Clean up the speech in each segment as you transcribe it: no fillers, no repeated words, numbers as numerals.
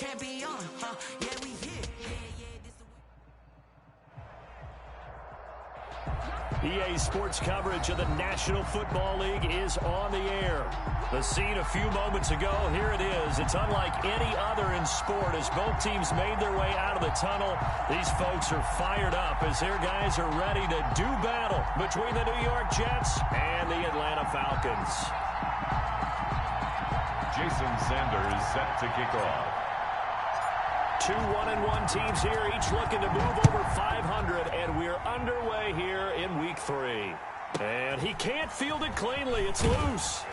champion, huh? Yeah, we here. EA Sports coverage of the National Football League is on the air. The scene a few moments ago, here it is. It's unlike any other in sport as both teams made their way out of the tunnel. These folks are fired up as their guys are ready to do battle between the New York Jets and the Atlanta Falcons. Jason Sanders set to kick off. Two 1-1 teams here, each looking to move over 500, and we're underway here in Week 3. And he can't field it cleanly. It's loose.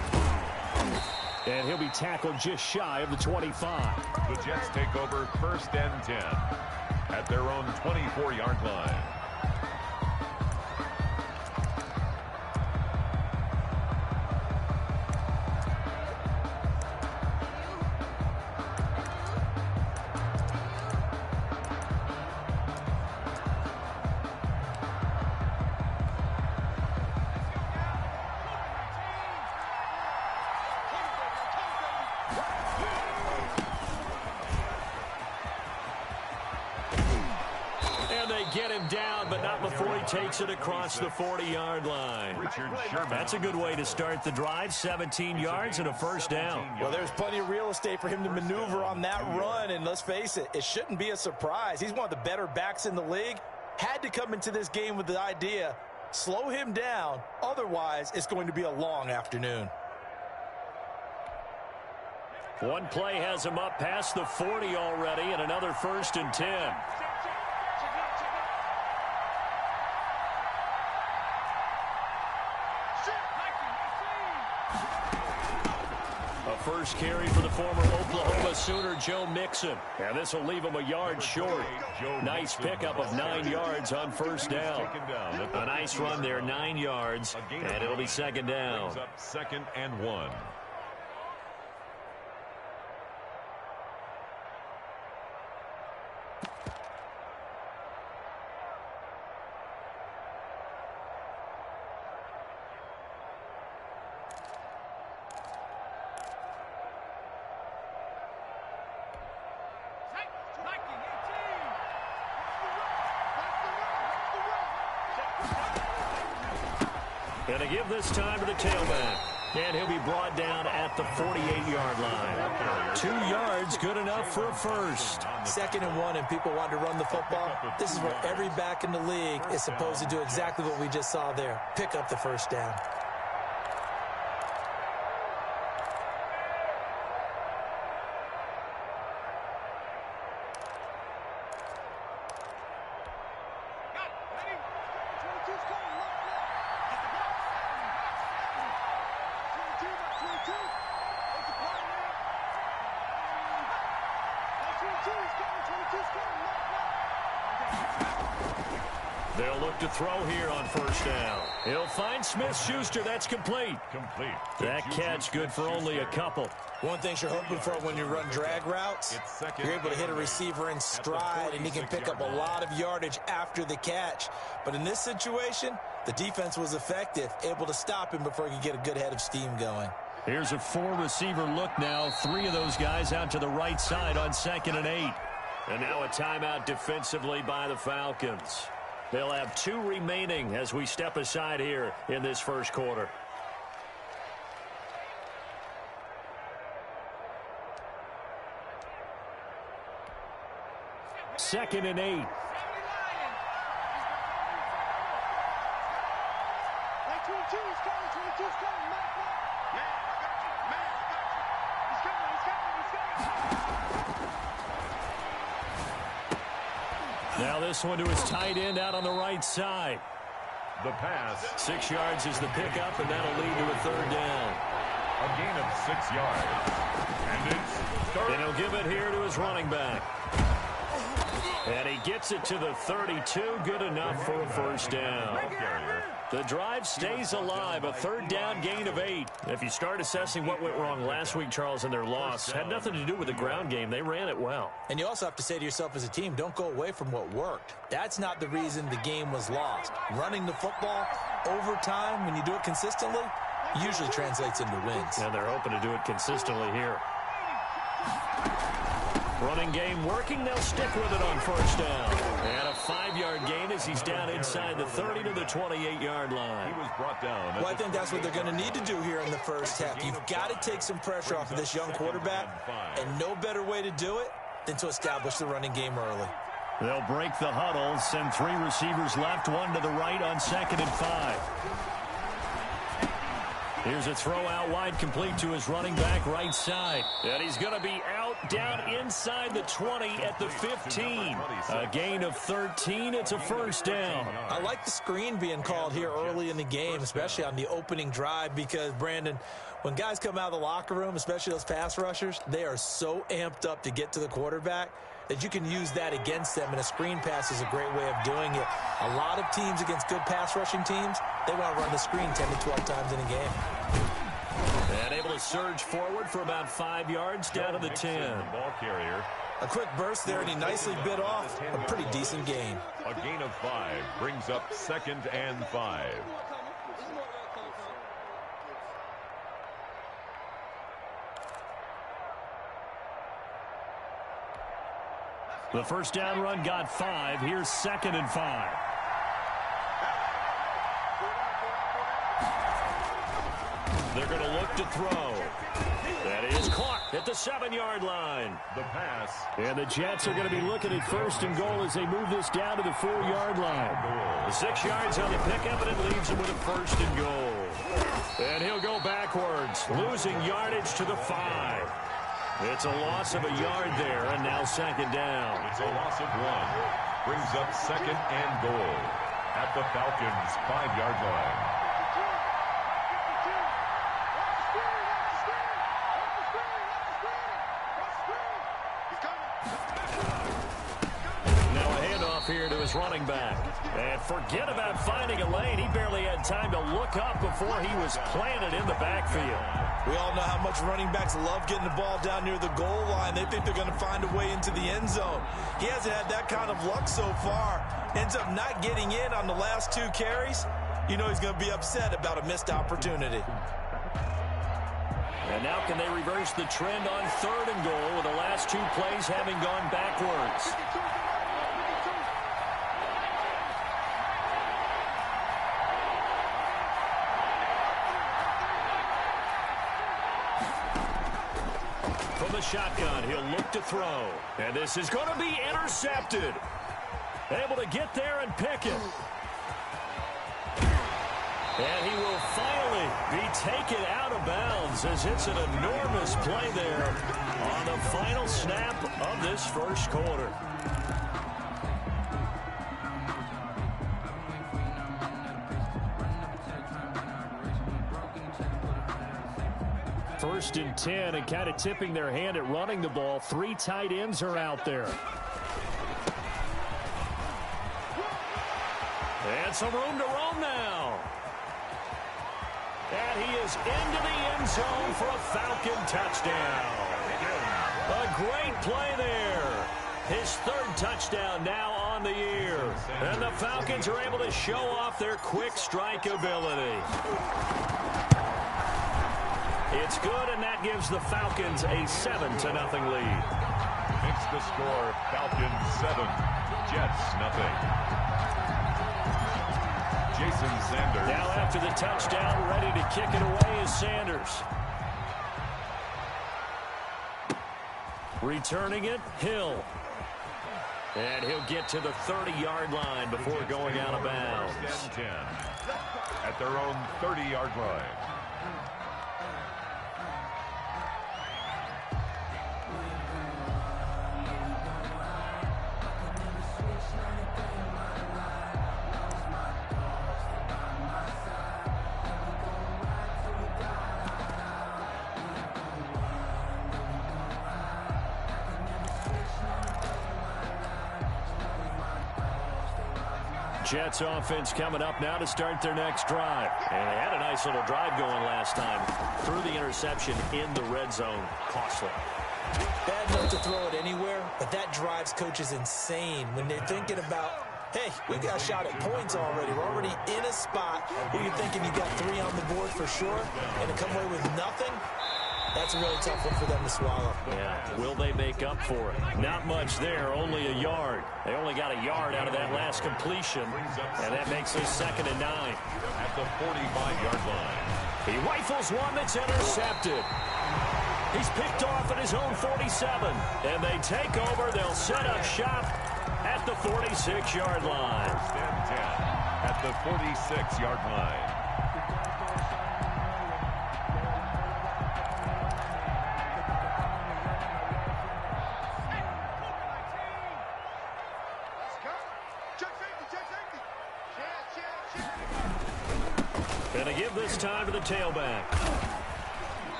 And he'll be tackled just shy of the 25. The Jets take over 1st and 10 at their own 24-yard line. Get him down, but not before he takes it across the 40-yard line. That's a good way to start the drive. 17 yards and a first down. Well, there's plenty of real estate for him to maneuver on that run, and let's face it, it shouldn't be a surprise. He's one of the better backs in the league. Had to come into this game with the idea, slow him down, otherwise it's going to be a long afternoon. One play has him up past the 40 already, and another 1st and 10. First carry for the former Oklahoma Sooner, Joe Mixon. And this will leave him a yard short. Nice pickup of 9 yards on first down. A nice run there, 9 yards, and it'll be 2nd down. 2nd and 1. And to give this time to the tailback. And he'll be brought down at the 48-yard line. 2 yards, good enough for a first. 2nd and 1, and people want to run the football. This is where every back in the league is supposed to do exactly what we just saw there. Pick up the first down. They'll look to throw here on first down. He'll find Smith-Schuster. That's complete. That catch good for only a couple. One thing you're hoping for when you run drag routes, you're able to hit a receiver in stride, and he can pick up a lot of yardage after the catch. But in this situation, the defense was effective, able to stop him before he could get a good head of steam going. Here's a 4-receiver look now. 3 of those guys out to the right side on 2nd and 8. And now a timeout defensively by the Falcons. They'll have 2 remaining as we step aside here in this first quarter. Second and 8. Now this one to his tight end out on the right side. The pass. 6 yards is the pickup, and that'll lead to a 3rd down. A gain of 6 yards. And it's third. And he'll give it here to his running back. And he gets it to the 32. Good enough for a first down. The drive stays alive. A 3rd down gain of 8. If you start assessing what went wrong last week, Charles, in their loss, had nothing to do with the ground game. They ran it well. And you also have to say to yourself as a team, don't go away from what worked. That's not the reason the game was lost. Running the football over time, when you do it consistently, usually translates into wins. And they're hoping to do it consistently here. Running game working. They'll stick with it on first down. And a 5-yard gain as he's down inside the 30 to the 28-yard line. He was brought down. Well, I think that's what they're going to need to do here in the first half. You've got to take some pressure off of this young quarterback, and no better way to do it than to establish the running game early. They'll break the huddle, send 3 receivers left, 1 to the right on 2nd and 5. Here's a throw out wide, complete to his running back right side. And he's going to be out down inside the 20 at the 15. A gain of 13. It's a first down. I like the screen being called here early in the game, especially on the opening drive, because, Brandon, when guys come out of the locker room, especially those pass rushers, they are so amped up to get to the quarterback that you can use that against them, and a screen pass is a great way of doing it. A lot of teams against good pass rushing teams, they want to run the screen 10 to 12 times in a game. And able to surge forward for about 5 yards down to the 10. Ball carrier. A quick burst there, and he nicely bit off a pretty decent gain. A gain of 5 brings up 2nd and 5. The first down run got 5. Here's 2nd and 5. They're going to look to throw. That is caught at the 7-yard line. The pass. And the Jets are going to be looking at 1st and goal as they move this down to the 4-yard line. The 6 yards on the pickup, and it leaves him with a 1st and goal. And he'll go backwards, losing yardage to the 5. It's a loss of a yard there, and now 2nd down. It's a loss of 1. Brings up 2nd and goal at the Falcons' 5-yard line. Here to his running back. And forget about finding a lane. He barely had time to look up before he was planted in the backfield. We all know how much running backs love getting the ball down near the goal line. They think they're going to find a way into the end zone. He hasn't had that kind of luck so far. Ends up not getting in on the last 2 carries. You know he's going to be upset about a missed opportunity. And now can they reverse the trend on 3rd and goal with the last 2 plays having gone backwards? From the shotgun, he'll look to throw. And this is going to be intercepted. Able to get there and pick it. And he will finally be taken out of bounds as it's an enormous play there on the final snap of this first quarter. First and 10, and kind of tipping their hand at running the ball. 3 tight ends are out there. And some room to roam now. And he is into the end zone for a Falcon touchdown. A great play there. His 3rd touchdown now on the year. And the Falcons are able to show off their quick strike ability. It's good, and that gives the Falcons a 7-0 lead. Makes the score Falcons 7, Jets 0. Jason Sanders. Now after the touchdown, ready to kick it away is Sanders. Returning it, Hill. And he'll get to the 30-yard line before going out of bounds. 10 at their own 30-yard line. Jets offense coming up now to start their next drive. And they had a nice little drive going last time. Threw the interception in the red zone. Costly. Bad note to throw it anywhere, but that drives coaches insane when they're thinking about, hey, we got a shot at points already. We're already in a spot where you're thinking you got 3 on the board for sure, and to come away with nothing, That's a really tough one for them to swallow. Yeah, will they make up for it? Not much there, only a yard. They only got a yard out of that last completion, and that makes it 2nd and 9. At the 45-yard line. He rifles one that's intercepted. He's picked off at his own 47, and they take over. They'll set up shop at the 46-yard line. 10 at the 46-yard line. Gonna give this time to the tailback.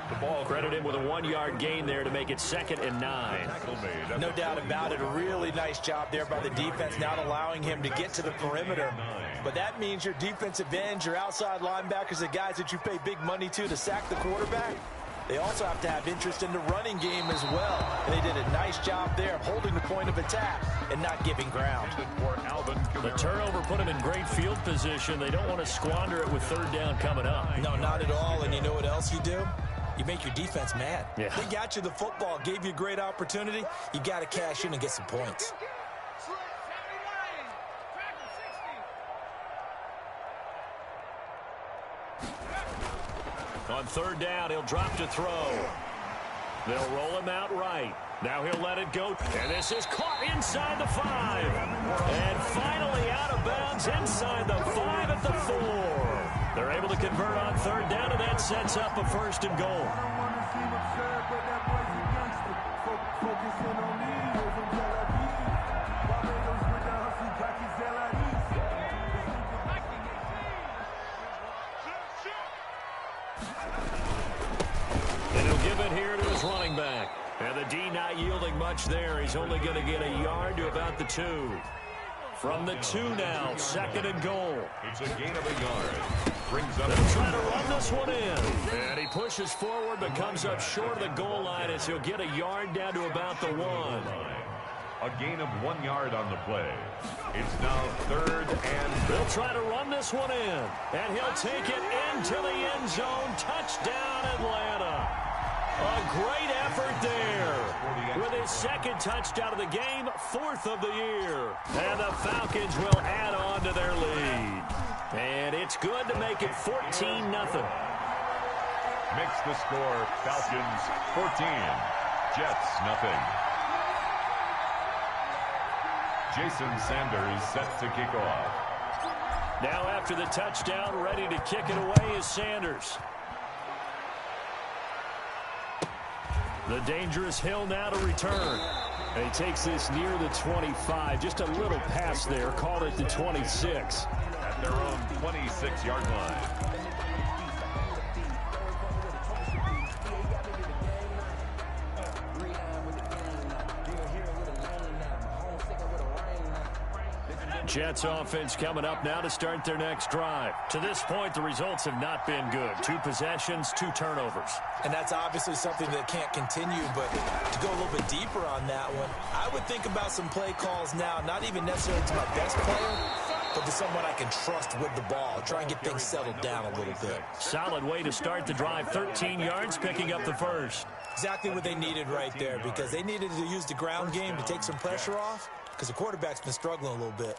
The ball credited with a 1-yard gain there to make it 2nd and 9. No doubt about it. A really nice job there by the defense, not allowing him to get to the perimeter. But that means your defensive ends, your outside linebackers, the guys that you pay big money to sack the quarterback, they also have to have interest in the running game as well. And they did a nice job there of holding the point of attack and not giving ground. The turnover put them in great field position. They don't want to squander it with 3rd down coming up. No, not at all. And you know what else you do? You make your defense mad. Yeah. They got you the football, gave you a great opportunity. You got to cash in and get some points. On 3rd down, he'll drop to throw. They'll roll him out right. Now he'll let it go. And this is caught inside the 5. And finally out of bounds inside the 5 at the 4. They're able to convert on 3rd down, and that sets up a 1st and goal. And he'll give it here to his running back. And the D not yielding much there. He's only going to get a yard to about the 2. From the 2 now, 2nd and goal. It's a gain of a yard. Brings up. They'll try to run this one in. And he pushes forward but comes up short of the goal line as he'll get a yard down to about the 1. A gain of 1 yard on the play. It's now 3rd and... They'll try to run this one in. And he'll take it into the end zone. Touchdown, Atlanta. A great effort there. With his 2nd touchdown of the game, 4th of the year. And the Falcons will add on to their lead. And it's good to make it 14-0. Makes the score Falcons 14, Jets nothing. Jason Sanders set to kick off. Now after the touchdown, ready to kick it away is Sanders. The dangerous Hill now to return. And he takes this near the 25. Just a little pass there. Called it the 26. At their own 26-yard line. Jets offense coming up now to start their next drive. To this point, the results have not been good. 2 possessions, 2 turnovers. And that's obviously something that can't continue, but to go a little bit deeper on that one, I would think about some play calls now, not even necessarily to my best player, but to someone I can trust with the ball. Try and get things settled down a little bit. Solid way to start the drive. 13 yards, picking up the 1st. Exactly what they needed right there, because they needed to use the ground game to take some pressure off, because the quarterback's been struggling a little bit.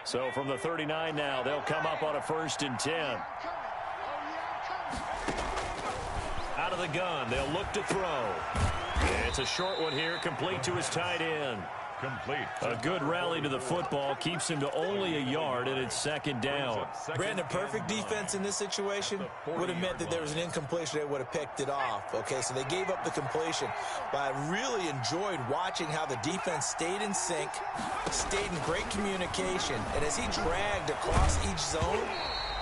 So from the 39 now, they'll come up on a 1st and 10. Out of the gun, they'll look to throw. It's a short one here, complete to his tight end. Complete. A good rally to the football keeps him to only a yard, and it's 2nd down. Brandon, perfect defense in this situation would have meant that there was an incompletion. They would have picked it off. Okay, so they gave up the completion. But I really enjoyed watching how the defense stayed in sync, stayed in great communication, and as he dragged across each zone,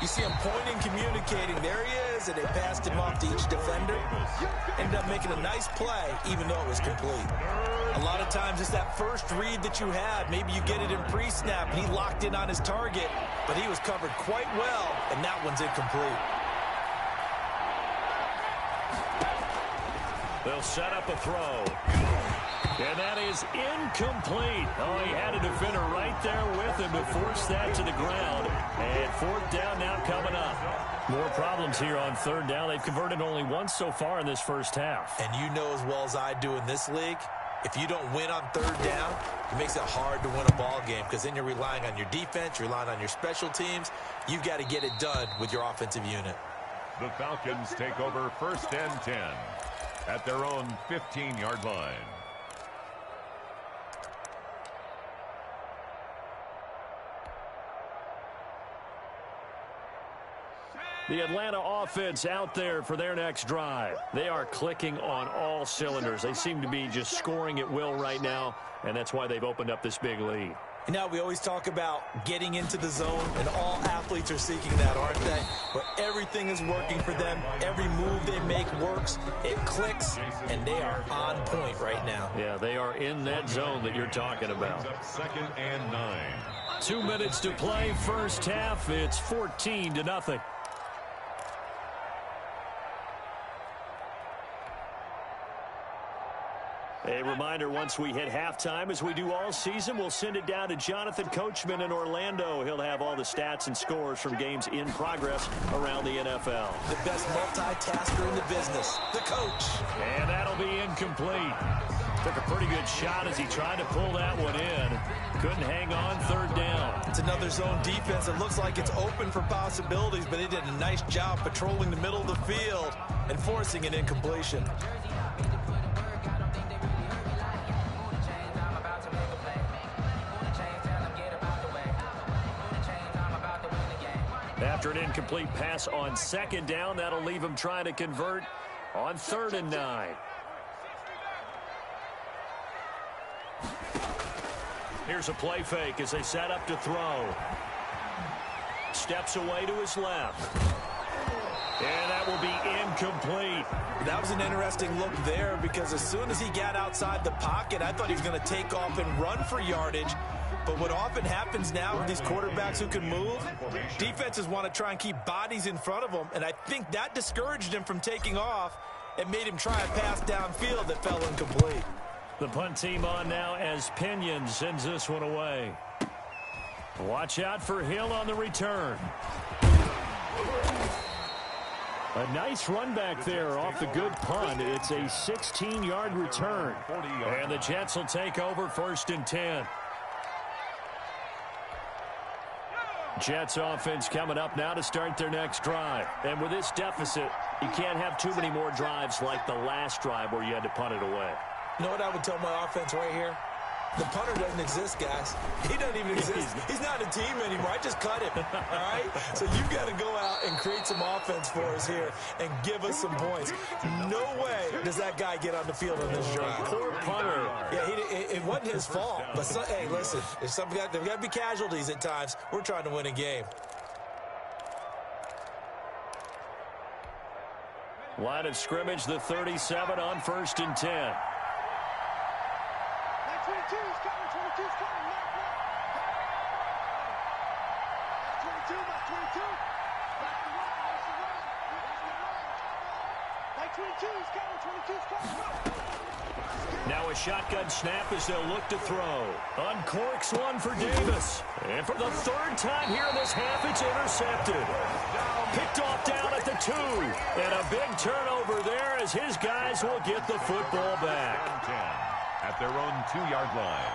you see him pointing, communicating. There he is, and they passed him off to each defender. Ended up making a nice play, even though it was complete. A lot of times it's that first read that you had. Maybe you get it in pre-snap, and he locked in on his target, but he was covered quite well, and that one's incomplete. They'll set up a throw. And that is incomplete. Oh, he had a defender right there with him to force that to the ground. And 4th down now coming up. More problems here on third down. They've converted only once so far in this first half. And you know as well as I do in this league, if you don't win on third down, it makes it hard to win a ball game because then you're relying on your defense, you're relying on your special teams. You've got to get it done with your offensive unit. The Falcons take over 1st and 10 at their own 15-yard line. The Atlanta offense out there for their next drive. They are clicking on all cylinders. They seem to be just scoring at will right now, and that's why they've opened up this big lead. Now, we always talk about getting into the zone, and all athletes are seeking that, aren't they? Where everything is working for them. Every move they make works. It clicks, and they are on point right now. Yeah, they are in that zone that you're talking about. 2nd and 9. 2 minutes to play, first half. It's 14-0. A reminder, once we hit halftime, as we do all season, we'll send it down to Jonathan Coachman in Orlando. He'll have all the stats and scores from games in progress around the NFL. The best multitasker in the business, the coach. And that'll be incomplete. Took a pretty good shot as he tried to pull that one in. Couldn't hang on third down. It's another zone defense. It looks like it's open for possibilities, but they did a nice job patrolling the middle of the field and forcing an incompletion. After an incomplete pass on second down, that'll leave him trying to convert on 3rd and 9. Here's a play fake as they set up to throw. Steps away to his left. And that will be incomplete. That was an interesting look there because as soon as he got outside the pocket, I thought he was going to take off and run for yardage. But what often happens now with these quarterbacks who can move, defenses want to try and keep bodies in front of them, and I think that discouraged him from taking off and made him try a pass downfield that fell incomplete. The punt team on now as Pinion sends this one away. Watch out for Hill on the return. A nice run back there off the good punt. It's a 16-yard return. And the Jets will take over 1st and 10. Jets offense coming up now to start their next drive. And with this deficit, you can't have too many more drives like the last drive where you had to punt it away. You know what I would tell my offense right here? The punter doesn't exist, guys. He doesn't even exist. He's not a team anymore. I just cut him, all right? So you've got to go out and create some offense for us here and give us some points. No way does that guy get on the field on this drive. Poor punter. Yeah, it wasn't his fault. But, hey, listen, there's got to be casualties at times. We're trying to win a game. Line of scrimmage, the 37 on 1st and 10. 22's coming, 22's coming, mark. 22, mark 22. Back to right, that's the right. Like 22's coming, 22's coming. Now a shotgun snap as they'll look to throw. Uncorks one for Davis. And for the 3rd time here in this half, it's intercepted. Picked off down at the 2. And a big turnover there as his guys will get the football back. At their own 2-yard line.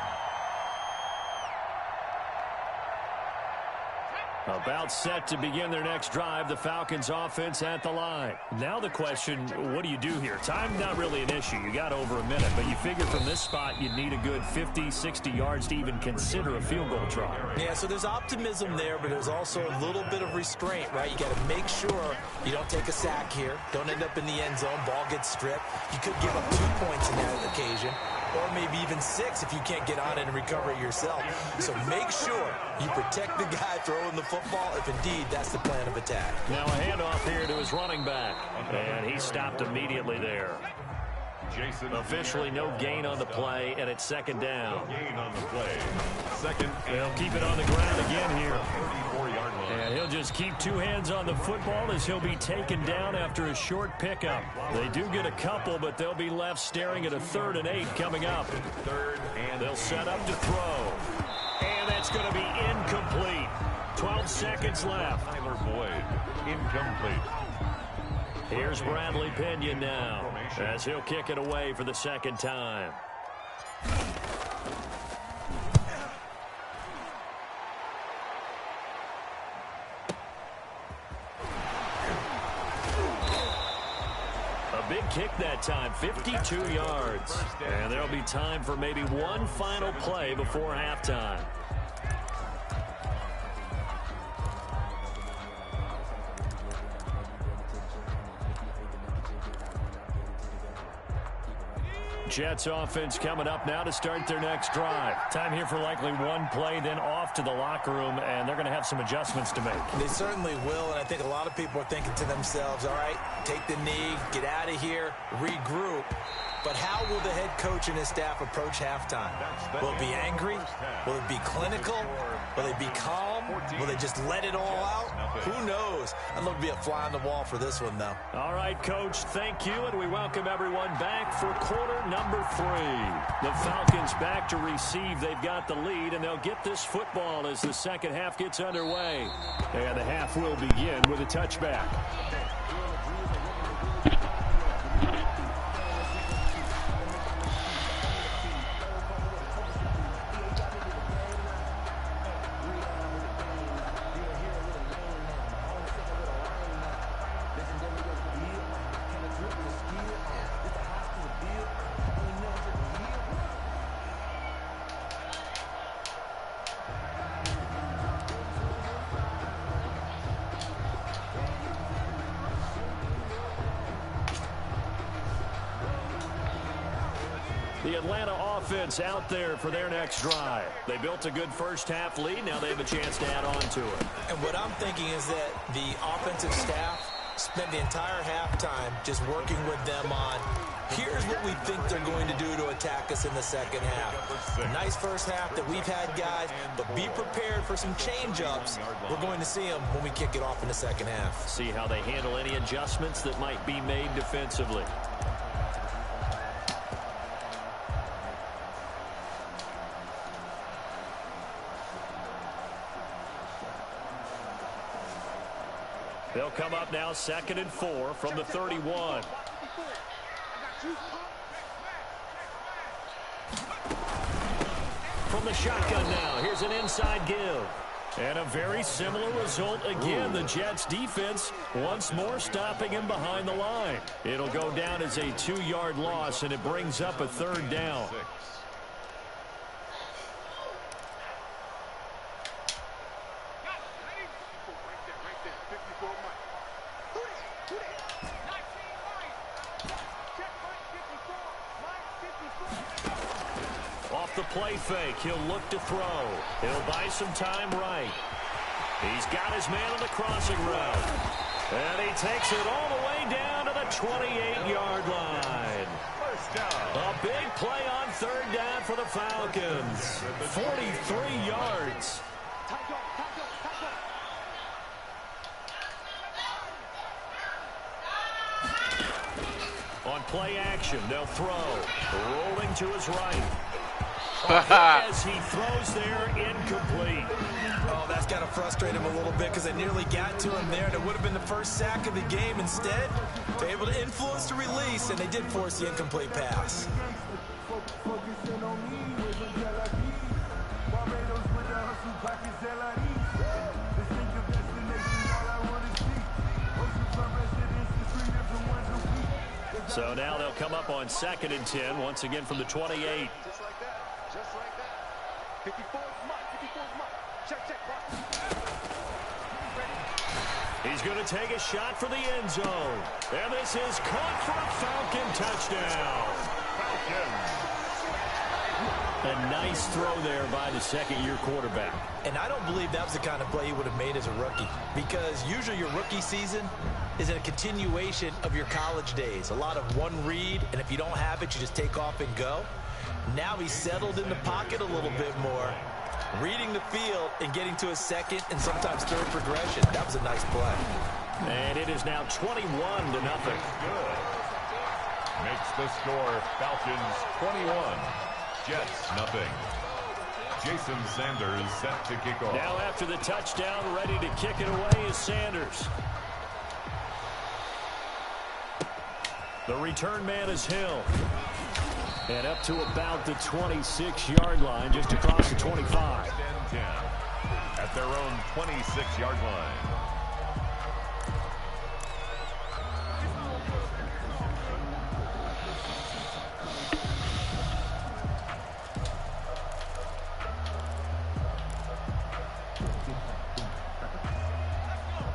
About set to begin their next drive, the Falcons offense at the line. Now the question, what do you do here? Time not really an issue. You got over a minute, but you figure from this spot you'd need a good 50, 60 yards to even consider a field goal try. Yeah, so there's optimism there, but there's also a little bit of restraint, right? You got to make sure you don't take a sack here. Don't end up in the end zone. Ball gets stripped. You could give up 2 points in that occasion, or maybe even 6 if you can't get on it and recover it yourself. So make sure you protect the guy throwing the football if indeed that's the plan of attack. Now a handoff here to his running back, and he stopped immediately there. Officially no gain on the play, and it's 2nd down. Gain on the play. 2nd. They'll keep it on the ground again here. 34-yard line. And he'll just keep 2 hands on the football as he'll be taken down after a short pickup. They do get a couple, but they'll be left staring at a 3rd and 8 coming up. 3rd and They'll set up to throw. And that's going to be incomplete. 12 seconds left. Tyler Boyd, incomplete. Here's Bradley Pinion now as he'll kick it away for the second time. A big kick that time, 52 yards. And there'll be time for maybe one final play before halftime. Jets offense coming up now to start their next drive. Time here for likely one play, then off to the locker room, and they're going to have some adjustments to make. They certainly will, and I think a lot of people are thinking to themselves, all right, take the knee, get out of here, regroup. But how will the head coach and his staff approach halftime? Will it be angry? Will it be clinical? Will they be calm? Will they just let it all out? Who knows? I'd love to be a fly on the wall for this one, though. All right, Coach, thank you, and we welcome everyone back for quarter number 3. The Falcons back to receive. They've got the lead, and they'll get this football as the second half gets underway. And the half will begin with a touchback. The Atlanta offense out there for their next drive. They built a good first half lead. Now they have a chance to add on to it. And what I'm thinking is that the offensive staff spent the entire halftime just working with them on, here's what we think they're going to do to attack us in the second half. A nice first half that we've had, guys, but be prepared for some change-ups. We're going to see them when we kick it off in the second half. See how they handle any adjustments that might be made defensively. They'll come up now 2nd and 4 from the 31. From the shotgun now, here's an inside give. And a very similar result again. The Jets defense once more stopping him behind the line. It'll go down as a 2-yard loss, and it brings up a 3rd down. Play fake. He'll look to throw. He'll buy some time right. He's got his man on the crossing route. And he takes it all the way down to the 28-yard line. A big play on 3rd down for the Falcons. 43 yards. On play action, they'll throw. Rolling to his right. As he throws there, incomplete. Oh, that's got to frustrate him a little bit because they nearly got to him there, and it would have been the first sack of the game. Instead, they're able to influence the release, and they did force the incomplete pass. So now they'll come up on 2nd and 10, once again from the 28. Just like that. 54 is mine. 54 is mine. Check, check. He's going to take a shot for the end zone. And this is caught for a Falcon touchdown. A nice throw there by the 2nd-year quarterback. And I don't believe that was the kind of play he would have made as a rookie, because usually your rookie season is a continuation of your college days. A lot of one read, and if you don't have it, you just take off and go. Now he's settled in the pocket a little bit more, reading the field and getting to a 2nd and sometimes 3rd progression. That was a nice play. And it is now 21-0. Good. Makes the score Falcons 21, Jets nothing. Jason Sanders set to kick off. Now after the touchdown, ready to kick it away is Sanders. The return man is Hill. And up to about the 26-yard line, just across the 25. And 10 at their own 26-yard line.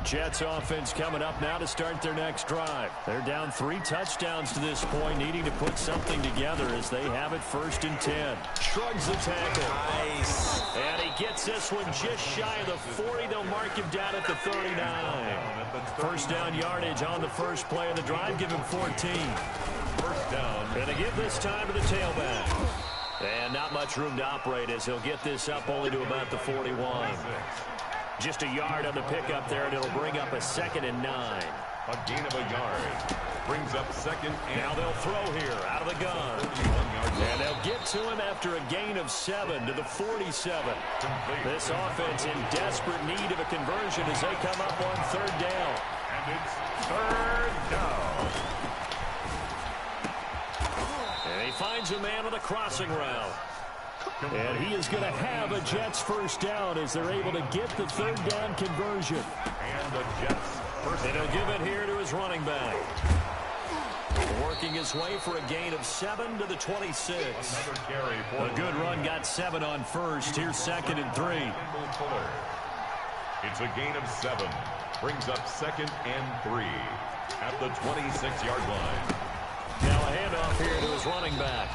Jets offense coming up now to start their next drive. They're down 3 touchdowns to this point, needing to put something together as they have it 1st and 10. Shrugs the tackle. Nice. And he gets this one just shy of the 40. They'll mark him down at the 39. First down yardage on the first play of the drive. Give him 14. First down. And they give this time to the tailback. And not much room to operate as he'll get this up only to about the 41. Just a yard on the pickup there, and it'll bring up a 2nd and 9. A gain of a yard. Brings up 2nd and... Now they'll throw here out of the gun. And they'll get to him after a gain of 7 to the 47. This offense in desperate need of a conversion as they come up on 3rd down. And it's 3rd down. And he finds a man on the crossing route. And he is going to have a Jets first down as they're able to get the 3rd down conversion. And the Jets first down. And he'll give it here to his running back. Working his way for a gain of 7 to the 26. Another carry for A good run, got 7 on first. Here's 2nd and 3. It's a gain of 7. Brings up 2nd and 3 at the 26-yard line. Now a handoff here to his running back.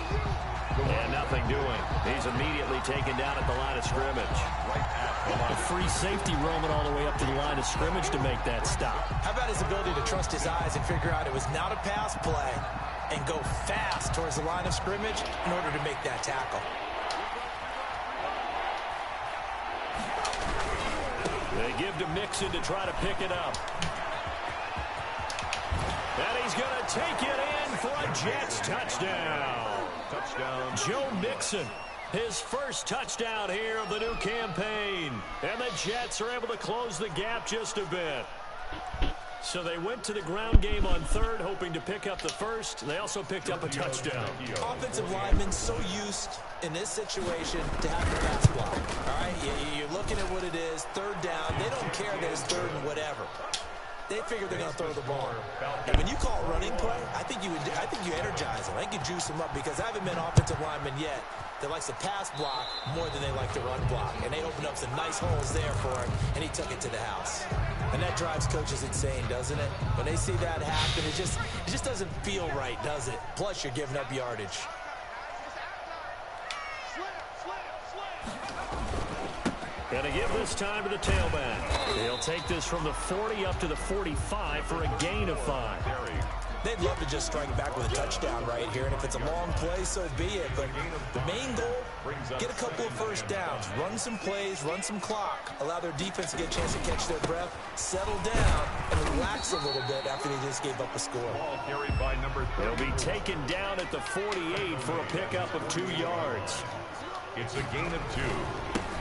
And nothing doing. He's immediately taken down at the line of scrimmage. A free safety roaming all the way up to the line of scrimmage to make that stop. How about his ability to trust his eyes and figure out it was not a pass play and go fast towards the line of scrimmage in order to make that tackle. They give to Mixon to try to pick it up. And he's going to take it in for a Jets touchdown. Touchdown. Joe Mixon, his first touchdown here of the new campaign. And the Jets are able to close the gap just a bit. So they went to the ground game on 3rd, hoping to pick up the first. They also picked up a touchdown. Offensive linemen so used in this situation to have the pass block. All right, you're looking at what it is, 3rd down. They don't care that it's 3rd and whatever. They figure they're going to throw the ball. And when you call a running play, I think you energize them. I think you juice them up because I haven't been offensive lineman yet that likes to pass block more than they like to run block. And they opened up some nice holes there for him, and he took it to the house. And that drives coaches insane, doesn't it? When they see that happen, it just doesn't feel right, does it? Plus, you're giving up yardage. Going to give this time to the tailback. He'll take this from the 40 up to the 45 for a gain of 5. They'd love to just strike back with a touchdown right here, and if it's a long play, so be it. But the main goal, get a couple of first downs, run some plays, run some clock, allow their defense to get a chance to catch their breath, settle down, and relax a little bit after they just gave up a score. Ball carried by number 3. He'll be taken down at the 48 for a pickup of 2 yards. It's a gain of 2.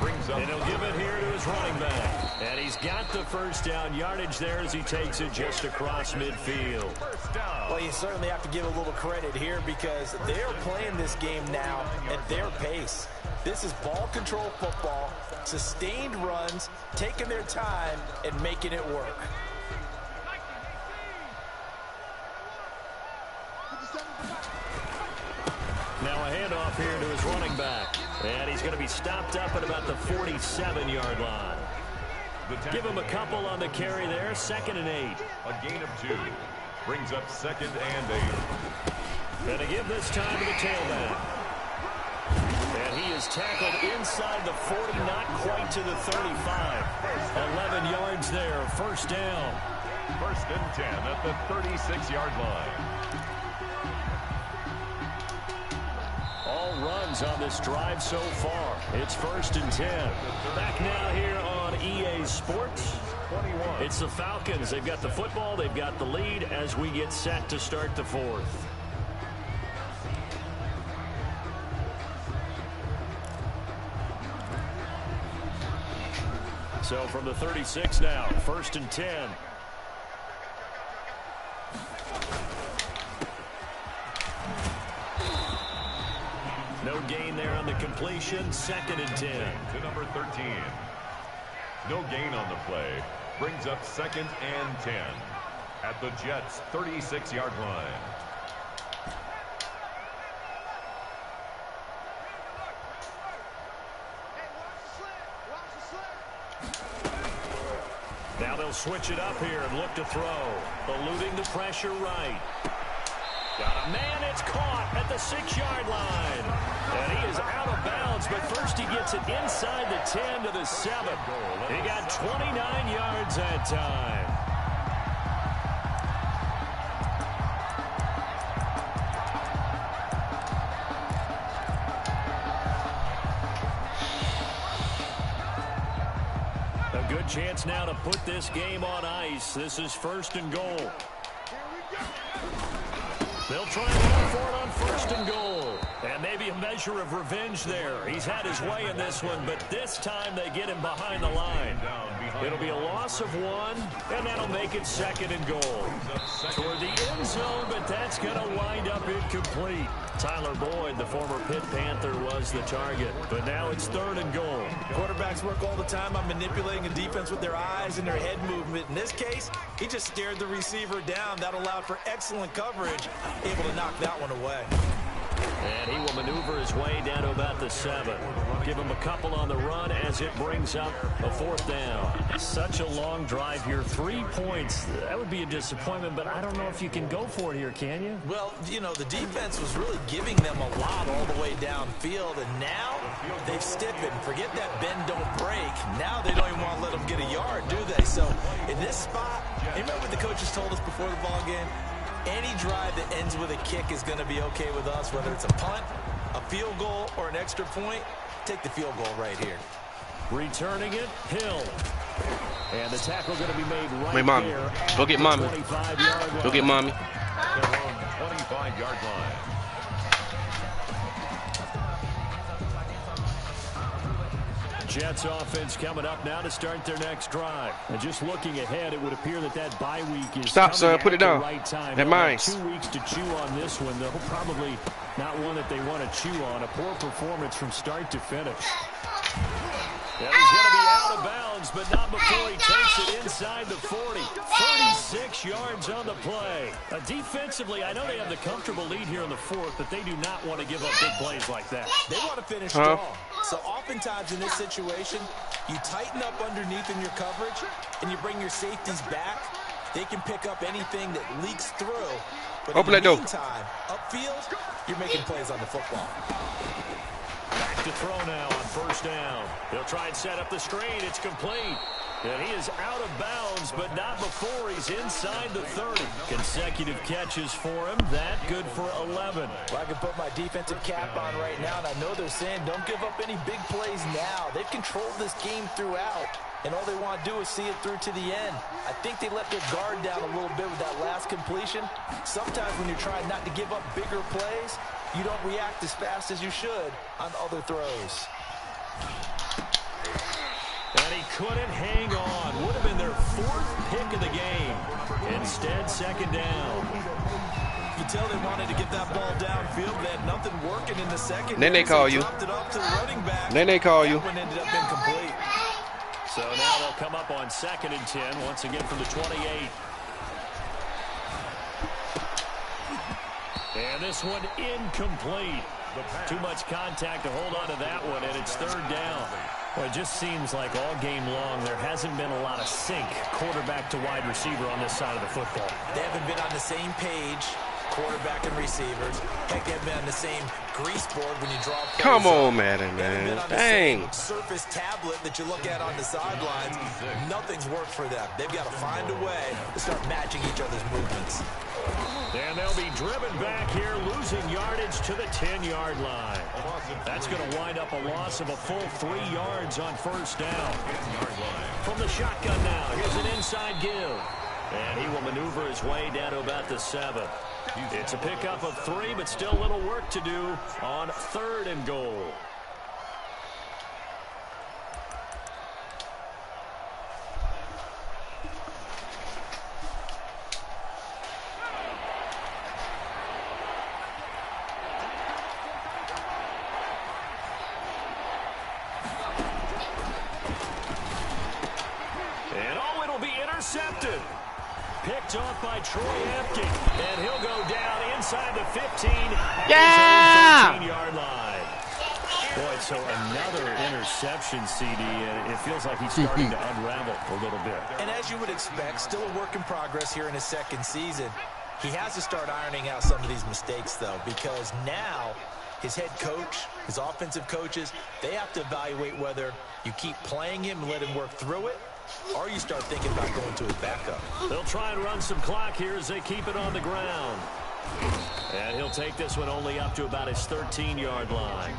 Brings up. And he'll give it here to his running back. And he's got the first down yardage there as he takes it just across midfield. First down. Well, you certainly have to give a little credit here because they're playing this game now at their pace. This is ball control football, sustained runs, taking their time, and making it work. Now a handoff here to his running back. And he's going to be stopped up at about the 47-yard line. Give him a couple on the carry there. 2nd and 8. A gain of 2. Brings up 2nd and 8. Going to give this time to the tailback. And he is tackled inside the 40, not quite to the 35. 11 yards there. First down. 1st and 10 at the 36-yard line. All runs on this drive so far. It's 1st and 10. Back now here on EA Sports. 21. It's the Falcons. They've got the football. They've got the lead as we get set to start the 4th. So from the 36 now, 1st and 10. No gain there on the completion. 2nd and 10. To number 13. No gain on the play. Brings up 2nd and 10 at the Jets' 36-yard line. Now they'll switch it up here and look to throw. Eluding the pressure right. Got a man, it's caught at the 6-yard line. And he is out of bounds, but first he gets it inside the 10 to the 7. He got 29 yards that time. A good chance now to put this game on ice. This is 1st and goal. They'll try and go for it on 1st and goal. And maybe a measure of revenge there. He's had his way in this one, but this time they get him behind the line. It'll be a loss of 1, and that'll make it 2nd and goal. Toward the end zone, but that's going to wind up incomplete. Tyler Boyd, the former Pitt Panther, was the target, but now it's 3rd and goal. Quarterbacks work all the time on manipulating a defense with their eyes and their head movement. In this case, he just stared the receiver down. That allowed for excellent coverage, able to knock that one away. And he will maneuver his way down to about the 7. Give him a couple on the run as it brings up a 4th down. Such a long drive here. 3 points. That would be a disappointment, but I don't know if you can go for it here, can you? Well, you know, the defense was really giving them a lot all the way downfield, and now they've stiffened. Forget that bend, don't break. Now they don't even want to let them get a yard, do they? So in this spot, you remember what the coaches told us before the ball game? Any drive that ends with a kick is going to be okay with us, whether it's a punt, a field goal, or an extra point. Take the field goal right here. Returning it, Hill. And the tackle going to be made right Hey, Mommy. there. Go get Mommy. Go get Mommy. 25-yard line. Jets offense coming up now to start their next drive. And just looking ahead, it would appear that bye week is Stop, son. Put it down. Right time. That mine. 2 weeks to chew on this one, though. Probably not one that they want to chew on. A poor performance from start to finish. Yeah, he's going to be out of bounds, but not before he takes it inside the 40. 36 yards on the play. Defensively, I know they have the comfortable lead here in the 4th, but they do not want to give up big plays like that. They want to finish strong. So oftentimes in this situation, you tighten up underneath in your coverage, and you bring your safeties back. They can pick up anything that leaks through. But Open that door. In the meantime, upfield, you're making plays on the football. Back to throw now on 1st down. They'll try and set up the screen. It's complete. And he is out of bounds, but not before he's inside the 30. Consecutive catches for him. That good for 11. Well, I can put my defensive cap on right now, and I know they're saying don't give up any big plays now. They've controlled this game throughout, and all they want to do is see it through to the end. I think they let their guard down a little bit with that last completion. Sometimes when you're trying not to give up bigger plays, you don't react as fast as you should on other throws. And he couldn't hang on. Would have been their 4th pick of the game. Instead, 2nd down. You tell they wanted to get that ball downfield. They had nothing working in the second. Then they call you. Dropped it up to the running back. Then they call you. That one ended up incomplete. So now they'll come up on 2nd and 10, once again from the 28. And this one incomplete. Too much contact to hold on to that one, and it's 3rd down. Well, it just seems like all game long there hasn't been a lot of sync quarterback to wide receiver on this side of the football. They haven't been on the same page, quarterback and receivers. Heck, they haven't been on the same grease board when you draw plays. Come on, Madden, man. Dang. Surface tablet that you look at on the sidelines. Nothing's worked for them. They've got to find a way to start matching each other's movements. And they'll be driven back here, losing yardage to the 10-yard line. That's going to wind up a loss of a full 3 yards on 1st down. From the shotgun now, here's an inside give. And he will maneuver his way down to about the 7. It's a pickup of 3, but still a little work to do on 3rd and goal. intercepted. Picked off by Troy Apke, and he'll go down inside the 15 at his own 13-yard line. Boy, so another interception, CD, and it feels like he's starting to unravel a little bit. And as you would expect, still a work in progress here in his second season. He has to start ironing out some of these mistakes, though, because now his head coach, his offensive coaches, they have to evaluate whether you keep playing him and let him work through it, or you start thinking about going to his backup. They'll try and run some clock here as they keep it on the ground. And he'll take this one only up to about his 13-yard line.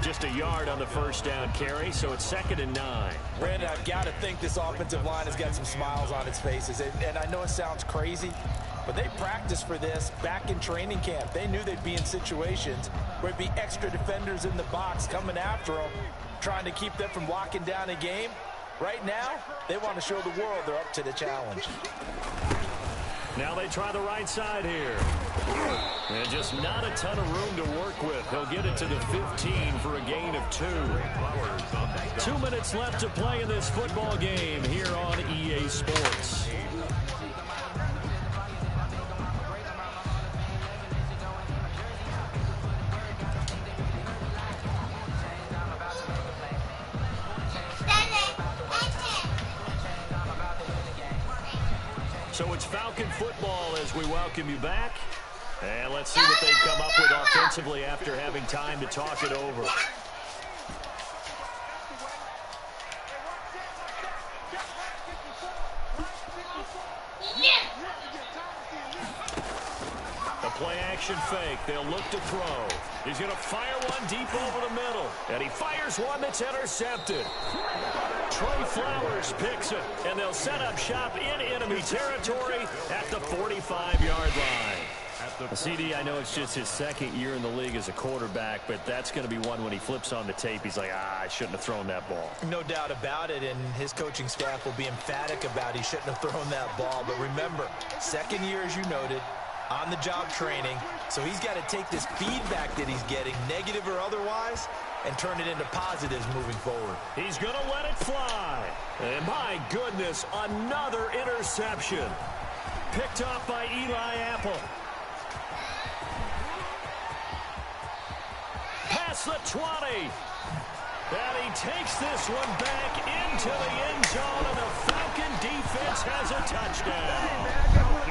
Just a yard on the first down carry, so it's 2nd and 9. Brandon, I've got to think this offensive line has got some smiles on its faces. And I know it sounds crazy, but they practiced for this back in training camp. They knew they'd be in situations where it'd be extra defenders in the box coming after them, trying to keep them from locking down a game. Right now, they want to show the world they're up to the challenge. Now they try the right side here. And just not a ton of room to work with. He'll get it to the 15 for a gain of 2. 2 minutes left to play in this football game here on EA Sports. So it's Falcon football as we welcome you back. And let's see what they've come up with offensively after having time to talk it over. The play action fake. They'll look to throw. He's going to fire one deep over the middle. And he fires one that's intercepted. Trey Flowers picks it, and they'll set up shop in enemy territory at the 45-yard line. CD, I know it's just his second year in the league as a quarterback, but that's going to be one when he flips on the tape, he's like, I shouldn't have thrown that ball. No doubt about it, and his coaching staff will be emphatic about he shouldn't have thrown that ball. But remember, second year, as you noted, on-the-job training, so he's got to take this feedback that he's getting, negative or otherwise, and turn it into positives moving forward. He's going to let it fly. And my goodness, another interception. Picked off by Eli Apple. Past the 20. And he takes this one back into the end zone, and the Falcon defense has a touchdown.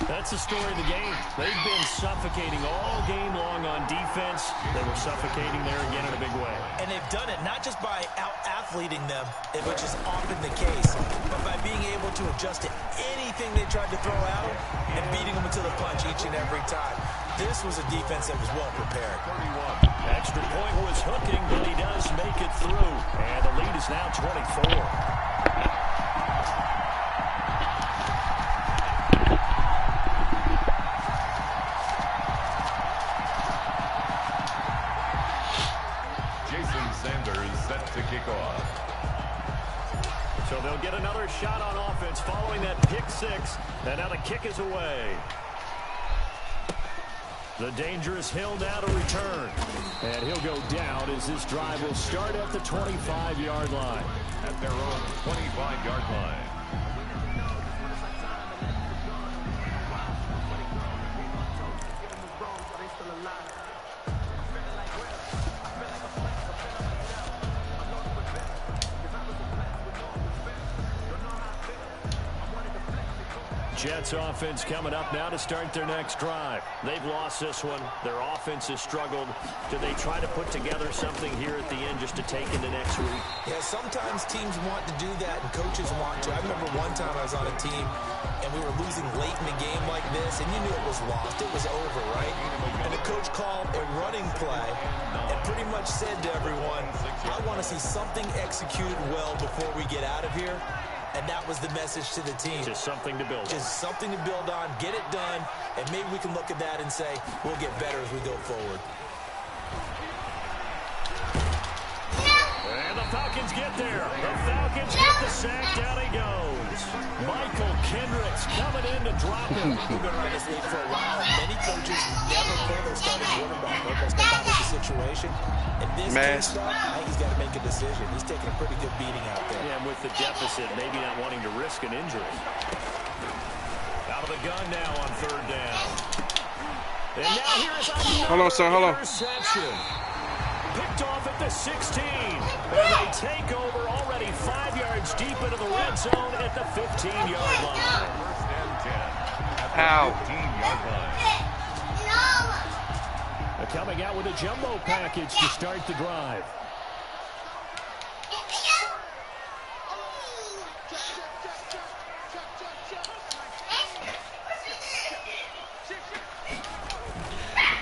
That's the story of the game. They've been suffocating all game long on defense. They were suffocating there again in a big way. And they've done it not just by out-athleting them, which is often the case, but by being able to adjust to anything they tried to throw at them and beating them into the punch each and every time. This was a defense that was well prepared. Extra point was hooking, but he does make it through. And the lead is now 24. To kick off. So they'll get another shot on offense following that pick six, and now the kick is away. The dangerous Hill now to return, and he'll go down as this drive will start at the 25-yard line. At their own 25-yard line. Jets offense coming up now to start their next drive. They've lost this one. Their offense has struggled. Do they try to put together something here at the end just to take into next week? Yeah, sometimes teams want to do that and coaches want to. I remember one time I was on a team and we were losing late in the game like this, and you knew it was lost. It was over, right? And the coach called a running play and pretty much said to everyone, I want to see something executed well before we get out of here. And that was the message to the team. Just something to build on. Just something to build on, get it done, and maybe we can look at that and say, we'll get better as we go forward. And the Falcons get there. The Falcons get the sack. Down he goes. Michael Kendricks coming in to drop him. We've been around this league for a while. Many coaches never pull their starting quarterback, almost no matter the situation. In this case, though, I think he's got to make a decision. He's taking a pretty good beating out there. Yeah, and with the deficit, maybe not wanting to risk an injury. Out of the gun now on third down. And now here's another interception. Picked off at the 16. And they take over already 5 yards deep into the red zone at the 15-yard line. First and 10 at the 15-yard line. They're coming out with a jumbo package to start the drive.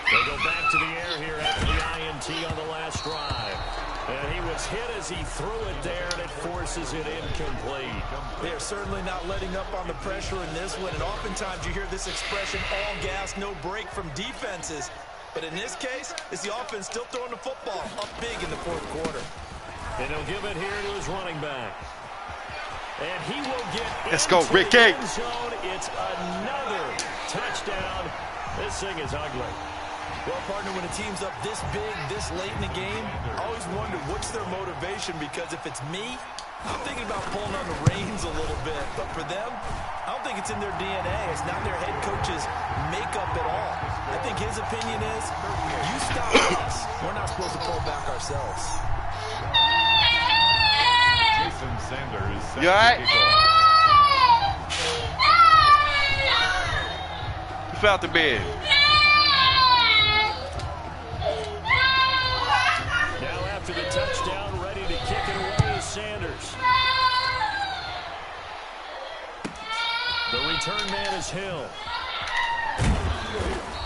They go back to the air here after the INT on the last drive. And he was hit as he threw it there, and it forces it incomplete. They're certainly not letting up on the pressure in this one, and oftentimes you hear this expression, all gas, no break from defenses. But in this case, it's the offense still throwing the football up big in the fourth quarter. And he'll give it here to his running back. And he will get go, Ricky. the end zone. It's another touchdown. This thing is ugly. Well, partner, when a team's up this big, this late in the game, I always wonder what's their motivation, because if it's me, I'm thinking about pulling on the reins a little bit. But for them, I don't think it's in their DNA. It's not their head coach's makeup at all. I think his opinion is, you stop us. We're not supposed to pull back ourselves. Jason Sanders. You all right? You fell out the bed. Now after the touchdown, ready to kick it away is Sanders. The return man is Hill.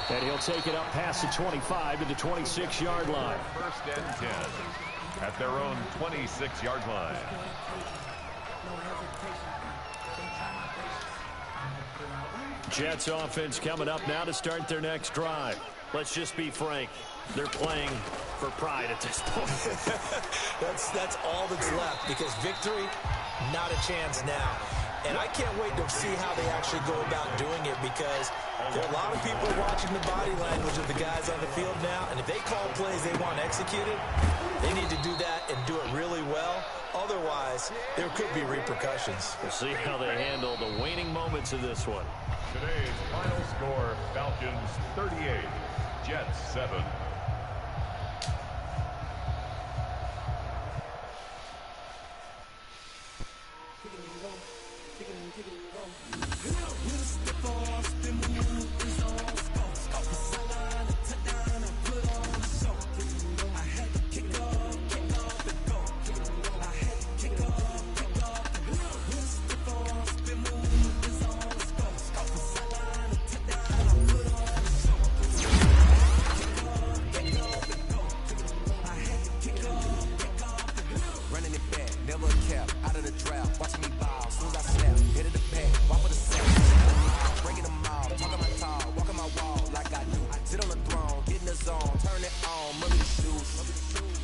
And he'll take it up past the 25 to the 26-yard line. First and 10 at their own 26-yard line. Jets offense coming up now to start their next drive. Let's just be frank. They're playing for pride at this point. That's all that's left, because victory, not a chance now. And I can't wait to see how they actually go about doing it, because there are a lot of people watching the body language of the guys on the field now, and if they call plays they want executed, they need to do that and do it really well. Otherwise, there could be repercussions. We'll see how they handle the waning moments of this one. Today's final score, Falcons 38, Jets 7.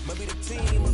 Maybe the team